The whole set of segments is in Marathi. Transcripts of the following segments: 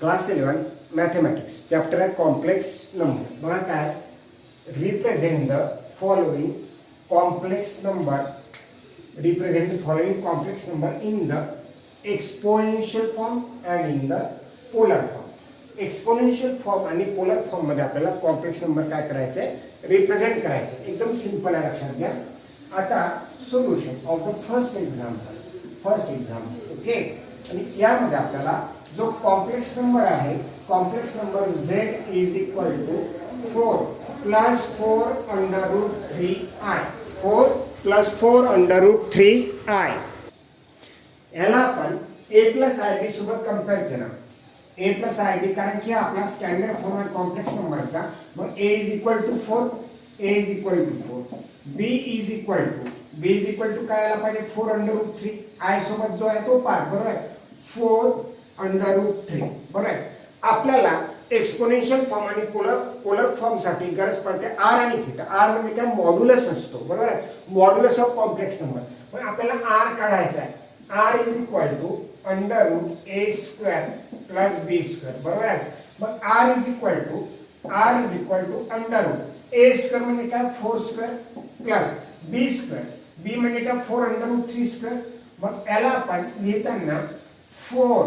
क्लास 11 मॅथमॅटिक्स चॅप्टर आहे कॉम्प्लेक्स नंबर. बघा काय represent the following complex number represent the following complex number in the exponential form and in the polar form. Exponential form आणि पोलर फॉर्म मध्ये आपल्याला कॉम्प्लेक्स नंबर काय करायचे रिप्रेझेंट करायचे. एकदम सिंपल आहे, लक्षात घ्या. आता solution of the first example okay. आणि यामध्ये आपल्याला जो कॉम्प्लेक्स नंबर आहे complex number z is equal to 4 plus 4 under root 3i 4 plus 4 under root 3i. याला आपण a प्लस ib सोबत कंपेअर केला. a प्लस ib कारण की आपला स्टँडर्ड फॉर्म आहे कॉम्प्लेक्स नंबरचा. मग a is equal to 4 b is equal to काय आला पाहिजे 4 अंडर रूट 3 i सोबत जो आहे तो पार्ट बरोबर आहे 4 अंडर रूट 3 बरोबर आहे. आपल्याला एक्सपोनेन्शियल फॉर्म आणि पोलर फॉर्म साठी गरज पडते r आणि थीटा. r म्हणजे काय मॉड्युलस असतो बरोबर आहे, मॉड्युलस ऑफ कॉम्प्लेक्स नंबर. मग आपल्याला r काढायचा आहे. r is equal to under root a square plus b square बरोबर आहे. मग r is equal to under root a square म्हणजे काय 4 square plus b square b म्हणजे काय 4 अंडर रूट 3 स्क्वेअर. मग याला आपण लिहिताना 4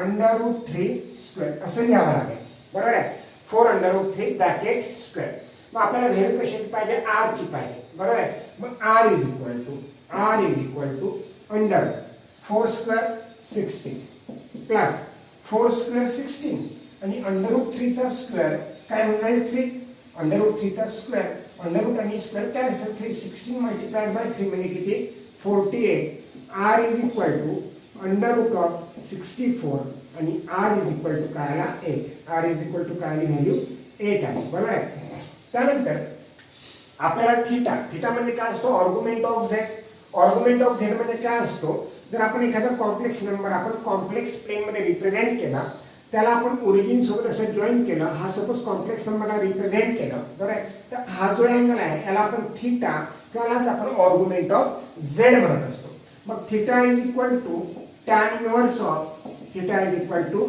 अंडर रूट 3 स्क्वेअर असं लिहावं लागेल बरोबर आहे. 4 अंडर रूट 3 ब्रॅकेट स्क्वेअर. मग आपल्याला व्हॅल्यू कशाची पाहिजे r ची पाहिजे बरोबर आहे. मग r is equal to under 4 square 16 plus 4 square 16 आणि अंडर रूट 3 चा स्क्वेअर काय होणार 3 अंडर रूट 3 चा स्क्वेअर अंडर रूट आणि स्क्वेअर कॅन्सल 3 16 मल्टिप्लाइड बाय 3 म्हणजे किती 48. r is equal to under root of 64 आणि r इज इक्वल टू काय आला 8. r इज इक्वल टू काय आली व्हॅल्यू 8 आहे बरोबर आहे. त्यानंतर आपल्याला थीटा म्हणजे काय असतो argument of z. Argument of z म्हणजे काय असतो जर आपण एखादा कॉम्प्लेक्स नंबर आपण कॉम्प्लेक्स प्लेन मध्ये रिप्रेझेंट केला त्याला आपण ओरिजिन सोबत असं जॉईन केलं. हा सपोज कॉम्प्लेक्स नंबरला रिप्रेझेंट केलं बरोबर आहे. तर हा जो अँगल आहे याला आपण थीटा त्यालाच आपण आर्ग्युमेंट ऑफ z म्हणत असतो. मग theta is equal to tan inverse of theta is equal to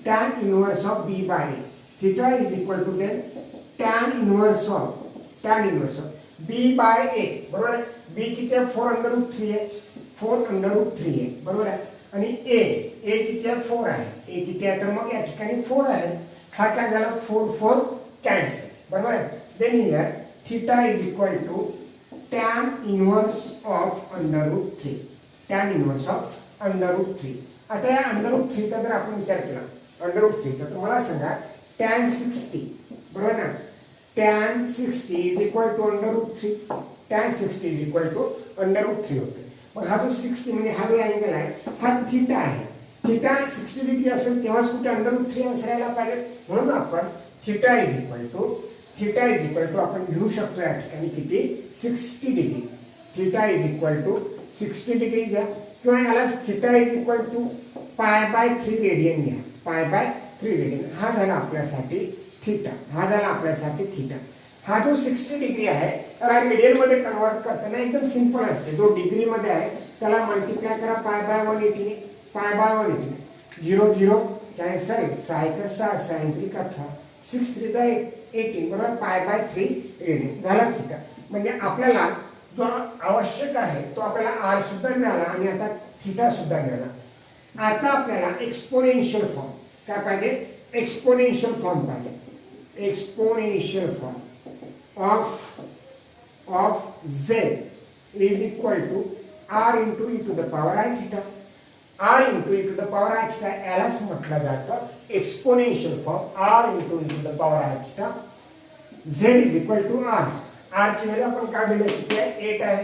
tan inverse of b by a. Theta is equal to then tan inverse of b by a बरोबर आहे. b किती आहे 4 अंडर रूट 3 आहे 4 अंडर रूट 3 आहे बरोबर आहे. आणि a किती आहे 4 आहे. a किती आहे तर मग या ठिकाणी 4 आहे. हा काय झाला 4 कॅन्सल बरोबर आहे. Then here theta is equal to tan inverse of under root 3 tan inverse of under root 3. आता या अंडर रूट 3 चा जर आपण विचार केला अंडर रूट 3 चा तर मला सांगा tan 60 बरोबर ना tan 60 is equal to under root 3 tan 60 is equal to under root 3 होते. मग हा जो 60 म्हणजे हा जो अँगल आहे हा थीटा आहे. थीटा 60 डिग्री असेल तेव्हाच कुठे अंडर रूट 3 असायला पाहिजे. म्हणून आपण थीटा इज इक्वल टू आपण घेऊ शकतो या ठिकाणी किती 60 degree. Theta is equal to 60 degree घ्या किंवा याला theta is equal to pi by 3 radian घ्या. पाय बाय 3 रेडियन हा झाला आपल्यासाठी थीटा. हा जो 60 डिग्री आहे तर रेडियन मध्ये कन्वर्ट करताना एकदम सिंपल असते. जो डिग्री मध्ये आहे त्याला मल्टिप्लाय करा पाय बाय 180 ने. पाय बाय 180 0 0 कॅन्सल 6 1 6 sin 3 18 6 3 18 बरोबर पाय बाय 3 रेडियन झाला थीटा. म्हणजे आपल्याला जो आवश्यक आहे तो आपल्याला r सुद्धा मिळाला आणि आता थीटा सुद्धा मिळाला. आता आपल्याला एक्सपोनेन्शियल फॉर्म काय पाहिजे एक्सपोनेन्शियल फॉर्म पाहिजे. Exponential form of z is equal to r into e to the power i theta. r into e to the power i theta यालाच म्हटलं जातं exponential form r into e to the power i theta. z is equal to r. r ची व्हॅल्यू आपण काढलेली आहे किती आहे 8 आहे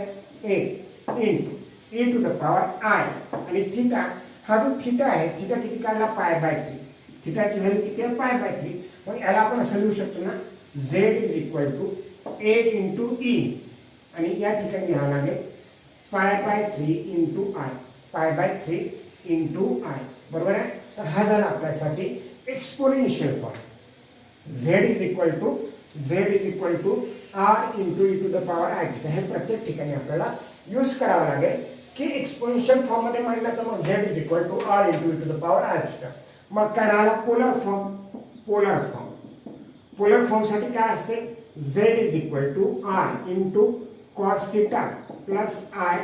8 into e to the power i आणि थीटा हा जो थीटा आहे थीटा किती काढला पाय बाय 3. थीटाची व्हॅल्यू किती आहे पाय बाय 3. मग याला आपण असं लिहू शकतो ना z is equal to 8 into e आणि या ठिकाणी लिहावं लागेल pi by 3 into i pi by 3 into i बरोबर आहे. तर हा झाला आपल्यासाठी exponential form. z is equal to r into e to the power i theta. हे प्रत्येक ठिकाणी आपल्याला यूज करावं लागेल की एक्सपोनेन्शियल फॉर्म मध्ये मांडलं तर मग z is equal to r into e to the power i theta. मग काय राहिला पोलर फॉर्म. पोलर फॉर्मसाठी काय असते, z is equal to r into cos theta plus I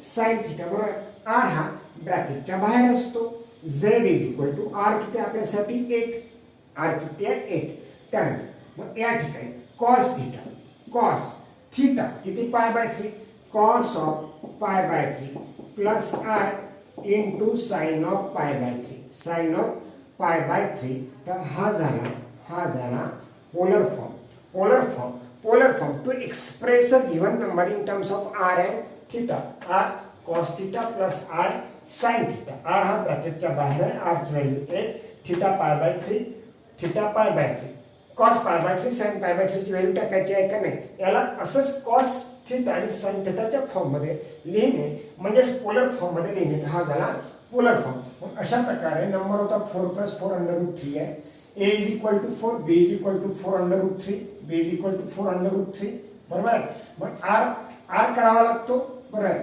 sine theta. बरोबर, आर हा ब्रॅकेटच्या बाहेर असतो. z is equal to r किती आपल्यासाठी 8, आर किती आहे 8. त्यानंतर मग या ठिकाणी कॉस थिटा किती π/3, cos of π/3 plus I into sine of π/3. तर हा झाला polar form to express a given number in terms of r and theta. R cos theta plus I sine theta. R हा ब्रॅकेटच्या बाहेर आहे, आर ची व्हॅल्यू 8, थिटा π/3 कॉस π/3 साइन π/3 ची व्हॅल्यू टाकायची आहे का नाही. याला असंच कॉस थिटा आणि साइन थिटाच्या फॉर्म मध्ये लिहिणे म्हणजे पोलर फॉर्म मध्ये लिहिणे. हा झाला पोलर फॉर्म. अशा प्रकारे नंबर होता 4 + 4 √3 आहे. a is equal to 4, b is equal to 4 √3, b is equal to 4 √3. बरोबर आहे. मग आर काढावा लागतो. बरोबर आहे.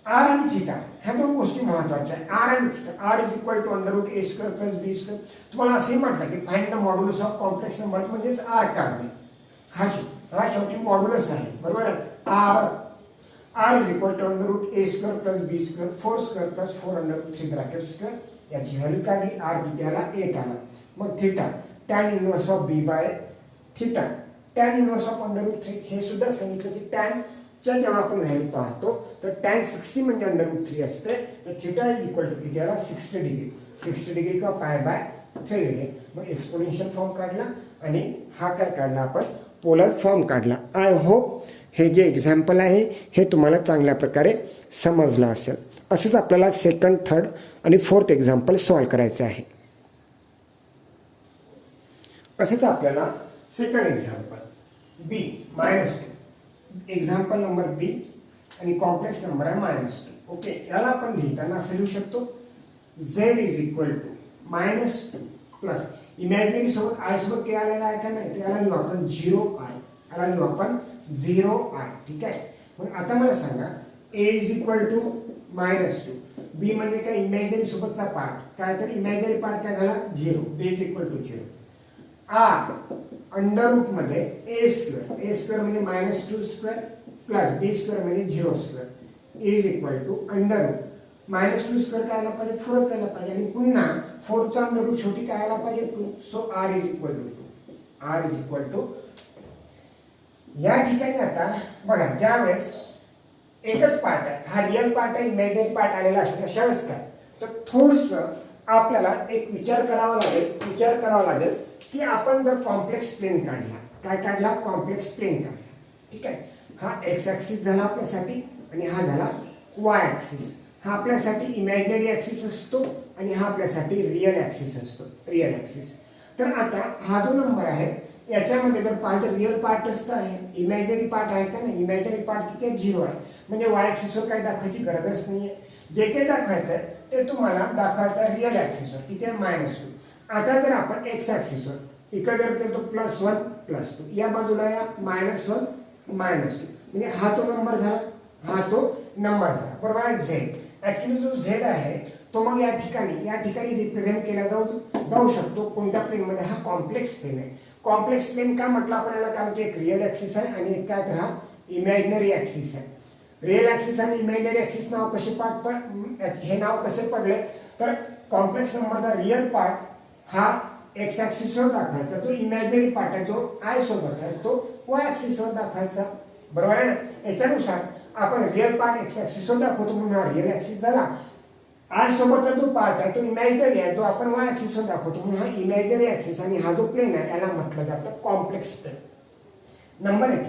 आर आणि थिटा ह्या दोन गोष्टी महत्वाच्या आहेत. आर आणि थिटा. R is equal to √a² + b². तुम्हाला असे म्हटलं की find the modulus of complex number म्हणजेच आर काढणे. हा शेवटी मॉड्युलस आहे. बरोबर आहे. R is equal to √a² + b², 4² + 4 √3 bracket. याची व्हॅल्यू काढली. आर किती आला 8 आला. मग theta tan inverse of b/θ, tan inverse of √3. हे सुद्धा सांगितलं की tan च्या जेव्हा आपण व्हॅल्यू पाहतो तर tan 60 म्हणजे √3 असते. तर थिटा इज इक्वल टू किती आला 60 डिग्री किंवा π/3. मग एक्सपोनेन्शियल फॉर्म काढला आणि हा काय काढला आपण पोलर फॉर्म काढला. आय होप हे जे एक्झाम्पल आहे हे तुम्हाला चांगल्या प्रकारे समजलं असेल. असंच आपल्याला सेकंड, थर्ड आणि फोर्थ एक्झाम्पल सॉल्व करायचं आहे. असंच आपल्याला second example b -2, example number b आणि कॉम्प्लेक्स नंबर आहे -2. ओके, याला आपण लिहिताना असं लिहू शकतो z is equal to -2 plus imaginary सोबत आय सोबत काय आलेला आहे का नाही, त्याला लिहू आपण 0i. ठीक आहे. मग आता मला सांगा a is equal to -2, b म्हणजे काय इमॅजिनरी सोबतचा पार्ट, काय तर इमॅजिनरी पार्ट काय झाला 0, b is equal to 0. r under root मध्ये a² म्हणजे -2² प्लस b² म्हणजे 0² is equal to under root -2² काय आला पाहिजे 4च आला पाहिजे आणि पुन्हा 4चा अंडर रूट शेवटी काय आला पाहिजे 2. So r is equal to या ठिकाणी आता बघा ज्यावेळेस एकच पार्ट आहे, हा रिअल पार्ट आहे, इमॅजिनरी पार्ट आलेला असतो अशा वेळेस काय तर थोडंसं आपल्याला एक विचार करावा लागेल की आपण जर कॉम्प्लेक्स प्लेन काढला, काय काढला कॉम्प्लेक्स प्लेन काढला. ठीक आहे. हा एक्स ॲक्सिस झाला आपल्यासाठी आणि हा झाला वाय ॲक्सिस. हा आपल्यासाठी इमॅजिनरी ॲक्सिस असतो आणि हा आपल्यासाठी रिअल ॲक्सिस असतो. तर आता हा जो नंबर आहे याच्यामध्ये जर पाहिजे रिअल पार्टच तर आहे, इमॅजिनरी पार्ट आहे का नाही, इमॅजिनरी पार्ट किती आहे 0 आहे. म्हणजे वाय ॲक्सिसवर काही दाखवायची गरजच नाही आहे. जे काही दाखवायचं आहे ते तुम्हाला दाखवायचं रिअल ॲक्सिसवर, किती आहे -2. आता जर आपण एक्स ॲक्सिसवर इकडे जर केलं तर +1 +2, या बाजूला या -1 -2, म्हणजे हा तो नंबर झाला. बरोबर आहे. झेड ॲक्च्युली जो झेड आहे तो मग या ठिकाणी रिप्रेझेंट केला जाऊ शकतो कोणत्या प्लेनमध्ये, हा कॉम्प्लेक्स प्लेन आहे. कॉम्प्लेक्स प्लेन का म्हटलं आपण याला, कारण की एक रिअल ॲक्सिस आहे आणि एक काय तर हा इमॅजिनरी ॲक्सिस आहे. रिअल ॲक्सिस आणि इमॅजिनरी ॲक्सिस हे नाव कसे पडले तर कॉम्प्लेक्स नंबरचा रिअल पार्ट हा एक्स ॲक्सिसवर दाखवायचा, जो इमॅजिनरी पार्ट आहे जो आय सोबत आहे तो वाय ॲक्सिसवर दाखवायचा. बरोबर आहे ना. याच्यानुसार आपण रिअल पार्ट एक्स ॲक्सिसवर दाखवतो म्हणून हा रिअल ॲक्सिस झाला. आय सोबतचा जो पार्ट आहे तो इमॅजिनरी आहे, जो आपण वाय ॲक्सिसवर दाखवतो म्हणून हा इमॅजिनरी ॲक्सिस आणि हा जो प्लेन आहे याला म्हटलं जातं कॉम्प्लेक्स प्लेन. नंबर 1.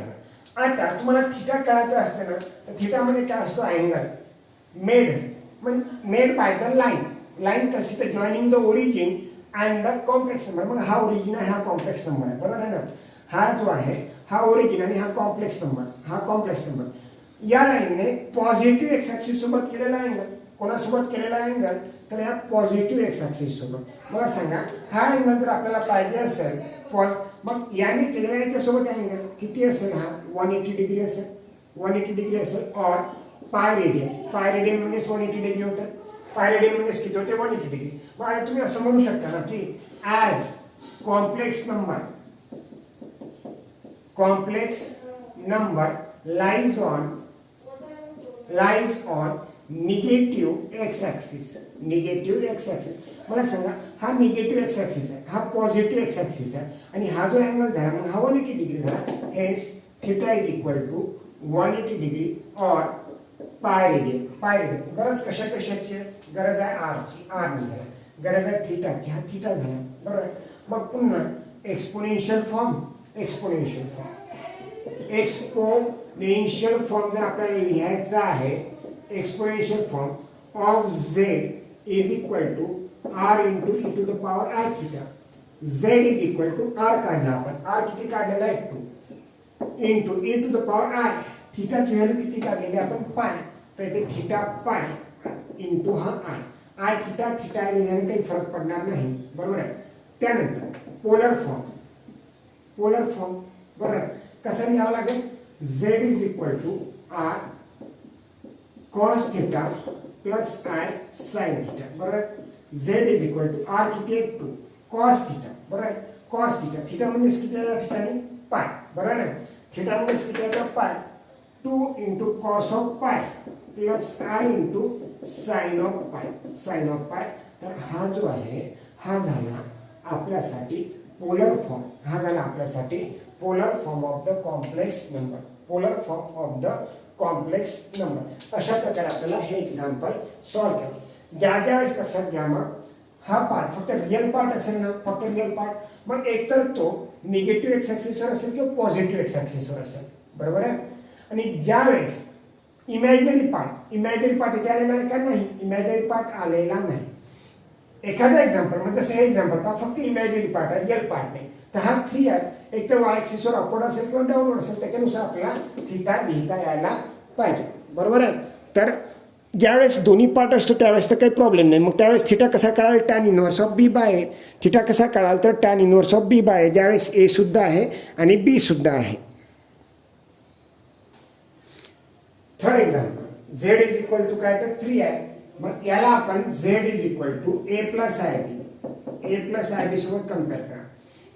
आता तुम्हाला थिटा कळायचं असतं ना तर थिटा म्हणजे काय असतो angle made by the line कशी तर joining the origin and the complex number. मग हा ओरिजिन आहे, हा कॉम्प्लेक्स नंबर आहे. बरोबर आहे ना. हा जो आहे हा ओरिजिन आणि हा कॉम्प्लेक्स नंबर. या लाईनने पॉझिटिव्ह एक्स ॲक्सिस सोबत केलेला अँगल, कोणासोबत केलेला अँगल तर या पॉझिटिव्ह एक्स ॲक्सिस सोबत. मला सांगा हा अँगल जर आपल्याला पाहिजे असेल मग याने केलेल्या याच्यासोबत अँगल किती असेल, हा 180 डिग्री असेल और पाय रेडियन म्हणजे 180 डिग्री होतं. पाय रेडियन म्हणजे किती होते 180 डिग्री. मग आता तुम्ही असं म्हणू शकता ना की as complex number lies on negative x axis. मला सांगा हा निगेटिव्ह एक्स ॲक्सिस आहे, हा पॉझिटिव्ह एक्स ॲक्सिस आहे आणि हा जो अँगल झाला मग हा 180 डिग्री झाला. Hence theta is equal to 180 degree और पाय रेडियन. गरज कशाची आहे? गरज आहे आरची, आर निघाला. गरज आहे थिटाची, हा थिटा झाला. बरोबर. मग पुन्हा एक्सपोनेन्शियल फॉर्म जर आपल्याला लिहायचा आहे, exponential form of z is equal to r into e to the power i theta. Z is equal to r काढला आपण, आर किती काढलेला आहे 2 into e to the power i. थिटाची व्हॅल्यू किती काढलेली आपण पाय, तर इथे थिटा पाय इंटू हा आय. आय थिटा लिहिल्याने काही फरक पडणार नाही. बरोबर आहे. त्यानंतर पोलर फॉर्म बरोबर आहे. कसं लिहावं लागेल? Z is equal to r cos theta plus I sine theta. बरोबर. Z is equal to r किती आहे 2 कॉस थिटा. बरोबर. कॉस थिटा म्हणजे किती आहे या ठिकाणी पाय. बरोबर आहे. थिटा म्हणजे किती आहे पाय. 2 इंटू कॉस ऑफ पाय plus I into sine of पाय. तर हा जो आहे हा झाला आपल्यासाठी polar form of the complex number. अशा प्रकारे आपल्याला हे एक्झाम्पल सॉल्व्ह केलं. ज्या वेळेस लक्षात घ्या मग हा पार्ट फक्त रिअल पार्ट असेल ना, मग एकतर तो निगेटिव्ह एक्स ॲक्सिसवर असेल किंवा पॉझिटिव्ह एक्स ॲक्सिसवर असेल. बरोबर आहे. आणि ज्यावेळेस इमॅजिनरी पार्ट इथे आलेला आहे का? नाही, इमॅजिनरी पार्ट आलेला नाही. एखादा एक्झाम्पल म्हणजे जसं हे एक्झाम्पल पहा, फक्त इमॅजिनरी पार्ट आहे, रिअल पार्ट नाही. तर हा 3 आहे, एक तर वाय ॲक्सिसवर अपवर्ड असेल किंवा डाऊनवर्ड असेल, त्याच्यानुसार आपल्याला थिटा लिहिता यायला पाहिजे. बरोबर आहे. तर ज्यावेळेस दोन्ही पार्ट असतो त्यावेळेस तर काही प्रॉब्लेम नाही. मग त्यावेळेस थिटा कसा कळाल? Tan inverse of B by A. Theta कसा कळाल? तर tan inverse of B by A, ज्यावेळेस ए सुद्धा आहे आणि बी सुद्धा आहे. Third example, Z is equal to काय? तर 3 आहे. मग याला आपण Z is equal to A plus I B सोबत कम्पेअर करा.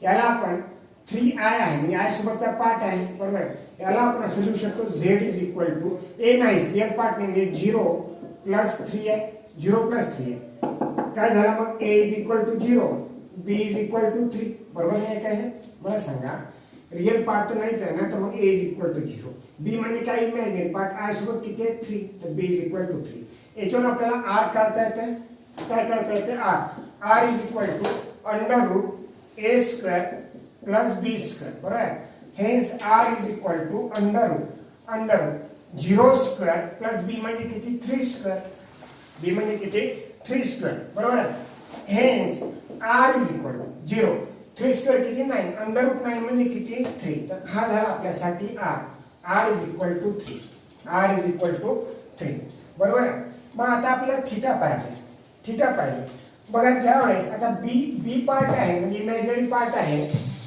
याला आपण 3i आहे म्हणजे आय सोबतचा पार्ट आहे. बरोबर. याला आपण असं लिहू शकतो झेड इज इक्वल टू ए नाही, रिअल पार्ट नाही म्हणजे 0 प्लस 3 आहे. काय झालं मग? A is equal to 0, B is equal to 3. बरोबर नाही काय? हे मला सांगा, रिअल पार्ट तर नाहीच आहे ना, तर मग ए इज इक्वल टू 0. बी म्हणजे काय? Imaginary part. आय सोबत किती आहे? 3, तर बी इज इक्वल टू 3. याच्यावर आपल्याला आर काढता येते. काय काढता येते? R is equal to under root A square plus B square. बरोबर आहे. Hence R is equal to under root 0 square plus B म्हणजे किती? 3 स्क्वेअर. बी म्हणजे किती? 3 स्क्वेअर. बरोबर आहे. Hence R is equal to 0, 3 square किती? 9, अंडर रूट 9 म्हणजे किती? 3. तर हा झाला आपल्यासाठी आर इज इक्वल टू 3. बरोबर आहे. मग आता आपल्याला थिटा पाहिजे. बघा ज्या वेळेस आता बी पार्ट आहे म्हणजे इमॅजिनरी पार्ट आहे,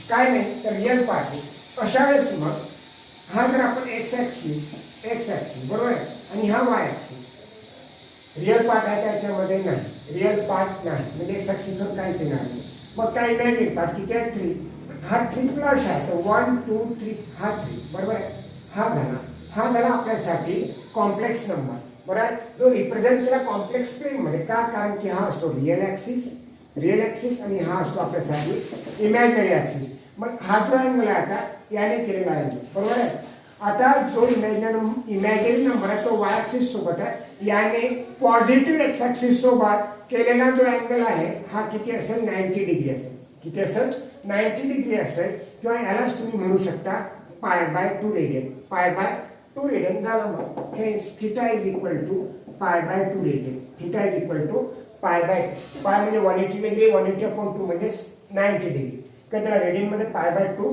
काय नाही तर रिअल पार्ट आहे. अशा वेळेस मग हा जर आपण एक्स ॲक्सिस बरोबर आहे आणि हा वाय ॲक्सिस, रिअल पार्ट आहे त्याच्यामध्ये नाही, रिअल पार्ट नाही म्हणजे एक्स ॲक्सिसवर काहीच येणार नाही. मग काय इमॅजिनरी पार्ट किती आहे? 3. हा 3 प्लस आहे तर 1 2 3 हा 3. बरोबर आहे. हा झाला आपल्यासाठी कॉम्प्लेक्स नंबर. बरोबर आहे. जो रिप्रेझेंट केला कॉम्प्लेक्स प्लेन मध्ये का? कारण की हा असतो रिअल ॲक्सिस आणि हा असतो आपल्यासाठी इमॅजिनरी ॲक्सिस. मग हा जो अँगल आहे आता याने केलेला आहे. बरोबर आहे. आता जो इमॅजिनरी नंबर आहे तो वाय ॲक्सिस सोबत आहे, याने पॉझिटिव्ह एक्स ॲक्सिस सोबत केलेला जो अँगल आहे हा किती असेल? 90 डिग्री असेल. किती असेल? 90 डिग्री असेल. किंवा यालाच तुम्ही म्हणू शकता पाय बाय 2 रेडियन झाला. मग हे theta is equal to pi by 2 radian. Theta is equal to pi म्हणजे 180 डिग्री, 180/2 म्हणजे 90 डिग्री. त्याला रेडियन मध्ये पाय बाय 2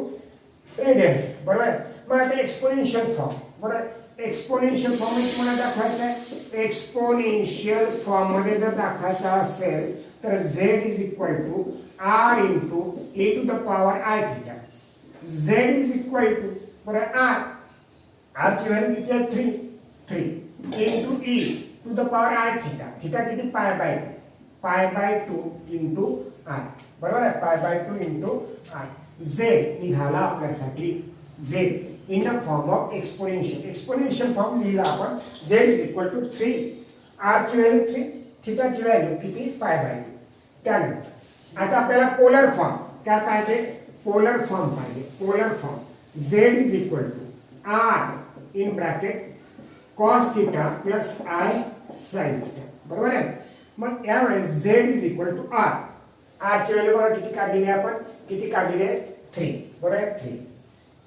रेडियन. बरोबर. मग आता एक्सपोनेन्शियल फॉर्म. बरोबर. एक्सपोनेन्शियल फॉर्म तुम्हाला दाखवायचा आहे. एक्सपोनेन्शियल फॉर्म मध्ये जर दाखवायचा असेल तर z is equal to r into e to the power i theta. Z is equal to बरोबर आर ची व्हॅल्यू किती आहे? 3 into e to the power i theta, theta किती पाय बाय 2, पाय बाय 2 इंटू आय, बरोबर आहे, पाय बाय 2 इंटू आय. झेड निघाला आपल्यासाठी z in the form of exponential, exponential form लिहिला आपण. Z is equal to 3, r ची व्हॅल्यू 3, थिटाची व्हॅल्यू किती पाय बाय 2. त्यानंतर आता आपल्याला पोलर फॉर्म काय पाहिजे, पोलर फॉर्म पाहिजे. Polar form z is equal to r in bracket cos theta plus I sine theta, बरोबर आहे. मग यावेळेस z is equal to r, r ची व्हॅल्यू बघा किती काढलेली आपण, किती काढलेली आहे 3, बरोबर आहे 3.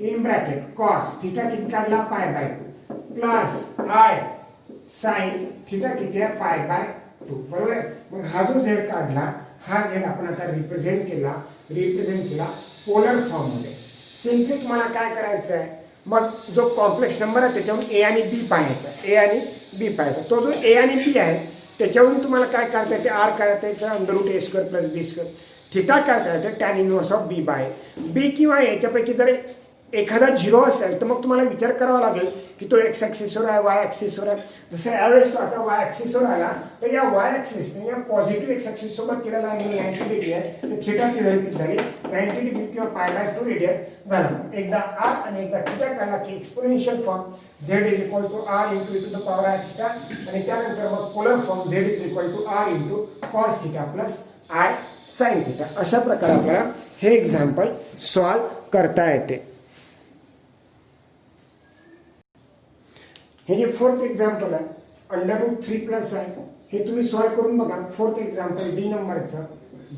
इन ब्रॅकेट कॉस थिटा किती काढला पाय by 2 plus I sine theta किती आहे पाय बाय 2, बरोबर आहे. मग हा जो झेड काढला, हा झेड आपण आता रिप्रेझेंट केला पोलर फॉर्म मध्ये. सिंपली तुम्हाला काय करायचं आहे, मग जो कॉम्प्लेक्स नंबर आहे त्याच्यावरून ए आणि बी पाहायचा, ए आणि बी पाहायचा. तो जो ए आणि बी आहे त्याच्यावरून तुम्हाला काय काढता येते, आर काढता येतं under root A square plus B square, theta काढता येतं tan inverse of B by B. किंवा याच्यापैकी जर एखादा झिरो असेल तर मग तुम्हाला विचार करावा लागेल की तो एक्स ॲक्सिसवर आहे वाय ॲक्सिसवर आहे. जसं यावेळेस तो आता वाय ॲक्सिसवर आला तर या वाय ॲक्सिसने या पॉझिटिव्ह एक्स ॲक्सिस सोबत केलेला आहे 90 डिग्री आहे, तर थिटाची व्हॅल्यू किती झाली 90 डिग्री किंवा पाय बाय 2 रेडियन झाला. एकदा आर आणि एकदा थिटा काढला की exponential form z is equal to r into to the power i theta, आणि त्यानंतर मग polar form z is equal to r into cos theta plus I sine theta. अशा प्रकारे आपल्याला हे एक्झाम्पल सॉल्व करता येते. हे जे फोर्थ एक्झाम्पल आहे अंडर रूट 3 प्लस आहे, हे तुम्ही सॉल्व करून बघा. फोर्थ एक्झाम्पल डी नंबरचं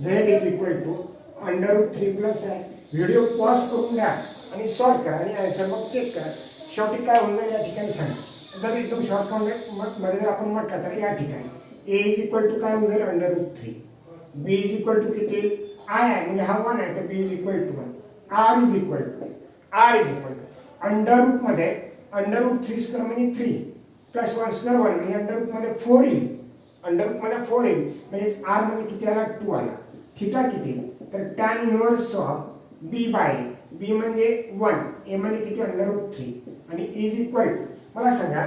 z is equal to under root 3 plus आहे. व्हिडिओ पॉज करून घ्या आणि सॉल्व करा आणि आन्सर मग चेक करा. शेवटी काय होऊन जाईल या ठिकाणी सांगा. जर एकदम शॉर्ट मध्ये जर आपण म्हटलं तर या ठिकाणी ए इज इक्वल टू काय होऊन जाईल under root 3, B is equal to किती आय आहे म्हणजे हा 1 आहे तर B is equal to 1, R is equal to under root मध्ये अंडर रूट 3 स्क्वेअर म्हणजे 3 प्लस 1 स्क्वेअर 1 म्हणजे अंडर रूट मध्ये 4 येईल, अंडर रूट मध्ये 4 येईल म्हणजे आर मध्ये किती आला 2 आला. थिटा किती तर tan inverse of B by B म्हणजे 1, ए म्हणजे किती अंडर रूट 3 आणि इज इक्वल टू मला सांगा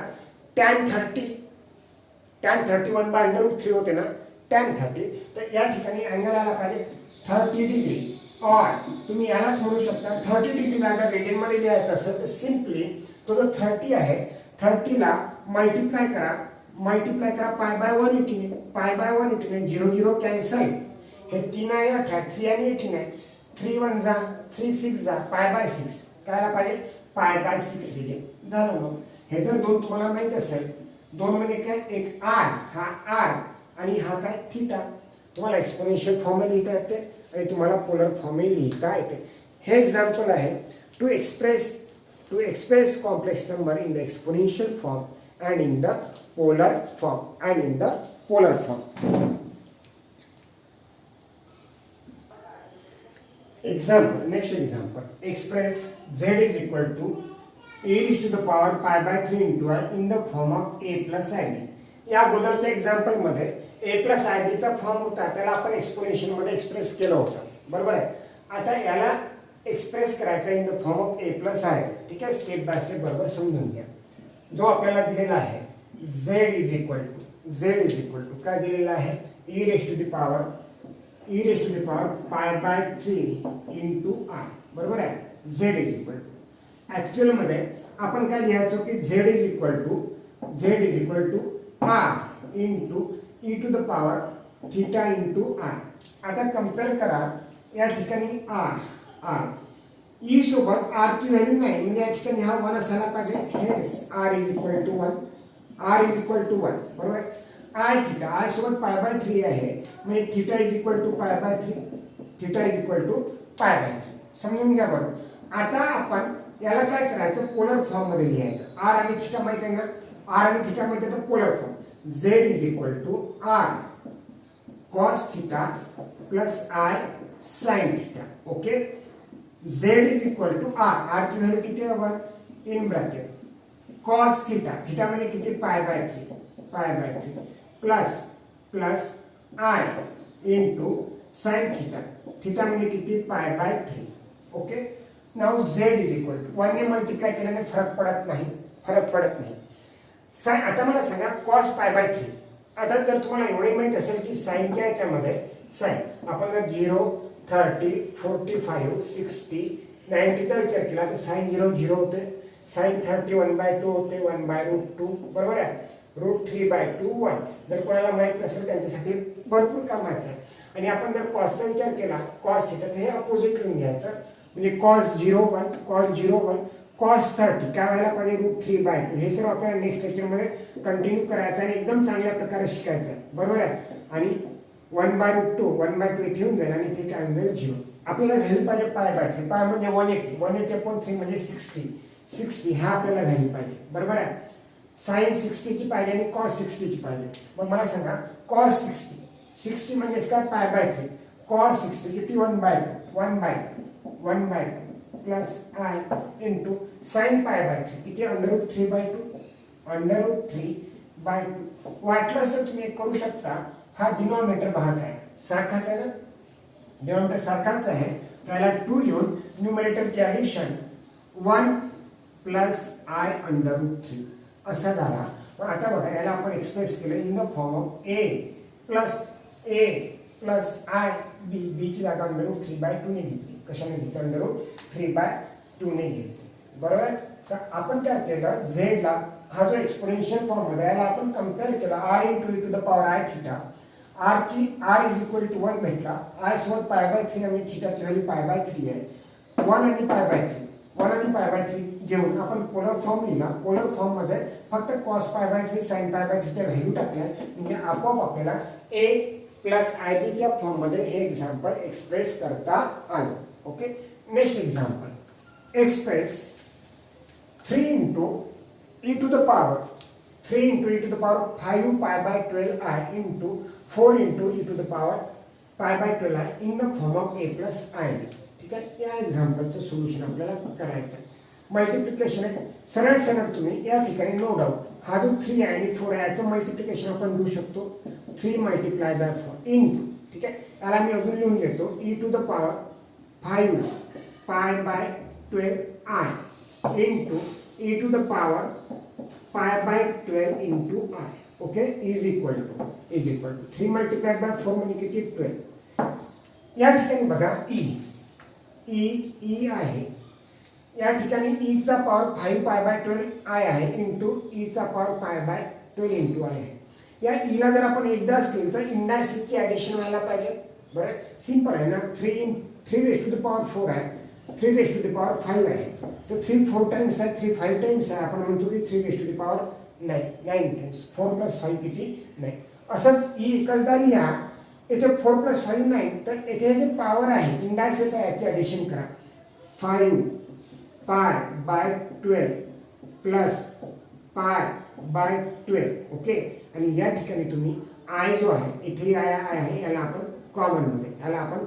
टॅन 31 बाय अंडर रूट 3 होते ना टॅन 30, तर या ठिकाणी अँगल आला पाहिजे 30 डिग्री. और तुम्ही यालाच म्हणू शकता 30 डिग्रीला जर रेडियन मध्ये लिहायचं असेल तर सिंपली तो जो 30 आहे 30 ला मल्टिप्लाय करा पाय बाय 180 ने, पाय बाय 180 ने 0 0 कॅन्सल, हे 3 आहे 18, 3 आणि 18 आहे, 3 1 जा 3 6 जा पाय बाय 6 कायला पाहिजे पाय बाय 6 डिग्री झालं. मग हे जर दोन तुम्हाला माहित असेल, दोन म्हणजे काय एक आर, हा आर आणि हा काय थिटा, तुम्हाला एक्सपोनेन्शियल फॉर्म लिहिता येते आणि तुम्हाला पोलर फॉर्म लिहिता येते. हे एक्झाम्पल आहे to express complex number in the exponential form and in the polar form. Example, next example. Express z is equal to a raised to the power pi by 3 into i in the form of a plus ib. या अगोदरच्या एक्झाम्पल मध्ये a plus ib चा फॉर्म होता, त्याला आपण एक्सपोनेन्शियल मध्ये एक्सप्रेस केलं होतं, बरोबर आहे. आता याला एक्सप्रेस करायचा in the form of a plus ib. ठीक आहे, स्टेप बाय स्टेप बरोबर समजून घ्या. जो आपल्याला दिलेला आहे z इज इक्वल टू काय दिलेला आहे e raise to the power pi by 3 into i, बरोबर आहे. z is equal to actual मध्ये आपण काय लिहायचो की z is equal to r into e to the power theta into i. आता कम्पेअर करा या ठिकाणी r e सोबत r ची व्हॅल्यू नाही म्हणजे या ठिकाणी हा 1 असायला पाहिजे. Hence r is equal to 1, बरोबर. आय थिटा, आय सोबत पाय बाय 3 आहे म्हणजे theta is equal to pi by 3, समजून घ्या बरोबर. आता आपण याला काय करायचं पोलर फॉर्म मध्ये लिहायचं. r आणि थिटा माहिती आहे ना, r आणि थिटा माहिती आहे तर polar form z is equal to r cos theta plus i sin theta. Okay, z is equal to r ची व्हॅल्यू किती आहे 1 इन ब्रॅकेट cos थिटा म्हणजे किती pi by 3 plus i into sin theta म्हणजे किती pi by 3. Okay, now z is equal to 1 ने मल्टिप्लाय केल्याने फरक पडत नाही. साइन, आता मला सांगा कॉस पाय बाय 3. आता जर तुम्हाला एवढे माहित असेल की साईनच्या याच्यामध्ये साइन आपण जर 0, 30, 45, 60, 90 चा विचार केला तर साइन 0 0 होते, साइन 30 1/2 होते, 1/√2 बरोबर आहे, √3/2 1. जर कोणाला माहित नसेल त्यांच्यासाठी भरपूर कामाचं आहे. आणि आपण जर कॉसचा विचार केला कॉस थिटा तर हे अपोजिट लिहून घ्यायचं, म्हणजे कॉस 0 1 कॉस 30 काय व्हायला पाहिजे √3/2. हे सर्व आपल्याला नेक्स्ट लेक्चरमध्ये कंटिन्यू करायचं आणि एकदम चांगल्या प्रकारे शिकायचं आहे बरोबर आहे. आणि 1/√2 इथे येऊन जाईल आणि इथे काय होऊन जाईल 0. आपल्याला व्हॅल्यू पाहिजे पाय बाय 3. पाय म्हणजे 180 म्हणजे 60 हा आपल्याला व्हॅल्यू पाहिजे बरोबर आहे. साइन 60 ची पाहिजे आणि कॉस 60 ची पाहिजे. मग मला सांगा कॉस 60 म्हणजे काय पाय बाय 3. कॉस 60 किती 1/2 plus I into sign pi by 3 किती √3/2 वाटलं असं तुम्ही एक करू शकता. हा डिनॉमिनेटर भाग आहे सारखाच आहे ना, डिनॉमिनेटर सारखाच आहे, त्याला 2 लिहून न्यूमरेटरची ॲडिशन 1 प्लस आय √3 असा झाला. मग आता बघा याला आपण एक्सप्रेस केलं in the form of a plus I b ची जागा √3/2 ने घेतली. कशाने घेतली √3/2 ने घेतली बरोबर. तर आपण काय केलं झेड ला हा जो एक्सपोनेन्शियल फॉर्म मध्ये याला आपण कंपेअर केला r × e⁻i थिटा. r = 1 भेटला, i सोबत π/3 आणि थिटाची व्हॅल्यू π/3 आहे. 1 आणि π/3 घेऊन आपण पोलर फॉर्म लिहिला. पोलर फॉर्म मध्ये फक्त cos π/3 sin π/3 च्या व्हॅल्यू टाकल्या म्हणजे आपोआप आपल्याला a प्लस ib च्या फॉर्म मध्ये हे एक्झाम्पल एक्सप्रेस करता आलं. Okay, next example express 3 × e⁻ 5π/12i into 4 × e⁻π/12i in the form of a plus I. ठीक आहे, या एक्झाम्पलचं सोल्युशन आपल्याला करायचं आहे. मल्टिप्लिकेशन आहे सरळ तुम्ही या ठिकाणी नो डाऊट हा जो 3 आहे आणि 4 आहे याचं मल्टिप्लिकेशन आपण घेऊ शकतो 3 × 4 इंटू. ठीक आहे, याला मी अजून लिहून देतो e⁻5 π/12i into e⁻π/12 into i. Okay, is equal to 3 × 4 म्हणजे किती 12. या ठिकाणी बघा ई आहे, या ठिकाणी e चा पॉवर 5π/12 आय आहे इंटू e चा पॉवर π/12 इंटू आय आहे. या e ला जर आपण एकदाच केलं तर इंडायसिसची ॲडिशन व्हायला पाहिजे बरं. सिंपल आहे ना, 3 आहे, 3 आहे, तो 3 4 टाइम्स आहे, 3 5 टाइम्स आहे. आपण म्हणतो की 3 टाइम्स 4 + 5 किती 9. असंच ई एकचदा लिहा, इथे 4 + 5 9, तर इथे जे पॉवर आहे इंडायसिस आहे याची ॲडिशन करा. 5π/12 प्लस π/12. ओके, आणि या ठिकाणी तुम्ही आय जो आहे इथे आय आहे याला आपण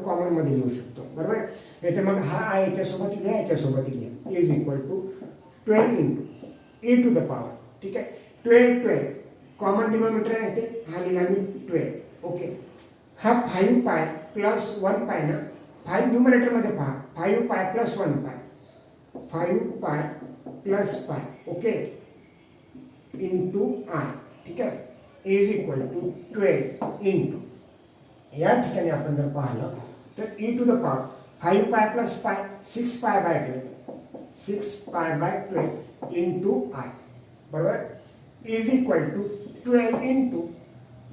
कॉमन मध्ये लिहू शकतो बरोबर. येथे मग हा आय याच्यासोबत लिहा इज इक्वल टू 12 × e⁻. ठीक आहे, 12 कॉमन डिनॉमिनेटर आहे ते हा लिहिला मी 12. ओके, हा 5π प्लस 1π ना, 5 न्यूमरेटर मध्ये पहा 5π plus 1π 5π plus π. Okay, into I. ठीक आहे, इज इक्वल टू 12 इंटू या ठिकाणी आपण जर पाहिलं तर e⁻5π प्लस π 6π/12 इंटू आय बरोबर is equal to 12 into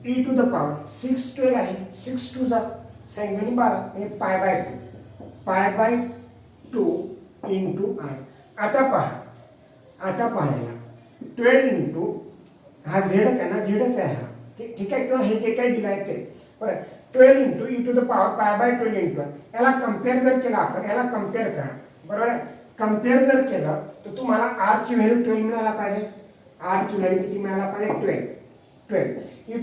e⁻. 6 12 आहे, 6 2 जा 6 2 12 म्हणजे π/2 इंटू आय. आता पाहायला 12 इंटू हा झेडच आहे ना, झेडच आहे हा. ठीक आहे, किंवा हे जे काही दिलं आहे ते बरं. 12 इंटू e⁻π/12 इंटू याला कम्पेअर जर केला आपण, याला कम्पेअर करा बरोबर आहे. कम्पेअर जर केलं तर तुम्हाला आर ची व्हॅल्यू 12 मिळायला पाहिजे. आर ची व्हॅल्यू किती मिळायला पाहिजे 12 e⁻i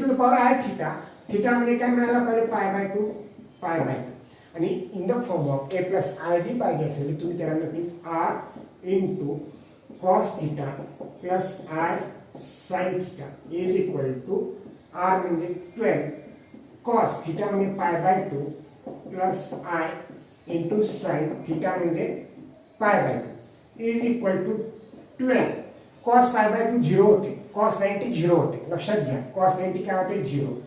थिटा म्हणजे काय मिळायला पाहिजे π/2 आणि in the form of a plus I B पाहिजे असेल तुम्ही त्याला नक्कीच r into cos theta plus I sine theta is equal to r म्हणजे 12 कॉस थिटा म्हणजे π/2 plus I into sine theta म्हणजे π/2 इज इक्वल टू 12. कॉस π/2 0 होते कॉस 90 झिरो होते, लक्षात घ्या कॉस 90 काय होते zero.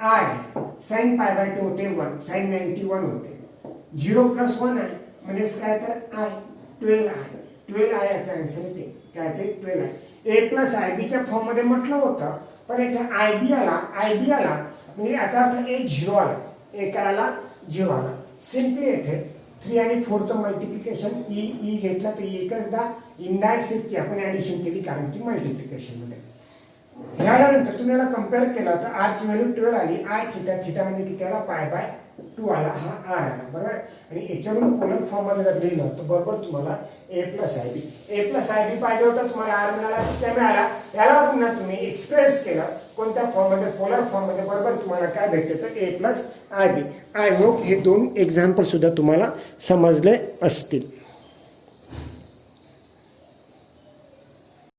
I sine pi by 2 होते 1, साइन 90 1 होते. 0 प्लस 1 आहे म्हणजेच काय तर आय 12 आहे. 12 आय याचा आन्सर येते काय ते 12 आहे. ए प्लस आय बीच्या फॉर्म मध्ये म्हटलं होतं पण इथे आय बी आला म्हणजे याचा अर्थ ए झिरो आला, ए काय आला झिरो आला. सिम्पली येथे 3 आणि 4चं मल्टिप्लिकेशन ई घेतलं तर एकच दा इंडायसेसची आपण ऍडिशन केली कारण की मल्टिप्लिकेशन मध्ये. ह्यानंतर तुम्ही याला कम्पेअर केलं तर आर ची व्हॅल्यू 12 आली. आय थिटा, थिटा म्हणजे किती आला पाय बाय 2 आला, हा आर आला बरोबर. आणि याच्यावरून पोलर फॉर्म मध्ये जर लिहिलं तर बरोबर तुम्हाला ए प्लस आय बी पाहिजे होतं, तुम्हाला आर मिळाला, किती मिळाला. याला पुन्हा तुम्ही एक्सप्रेस केलं कोणत्या फॉर्म मध्ये पोलर फॉर्म मध्ये बरोबर तुम्हाला काय भेटते तर A plus I B. I hope हे 2 एक्झाम्पल सुद्धा तुम्हाला समजले असतील.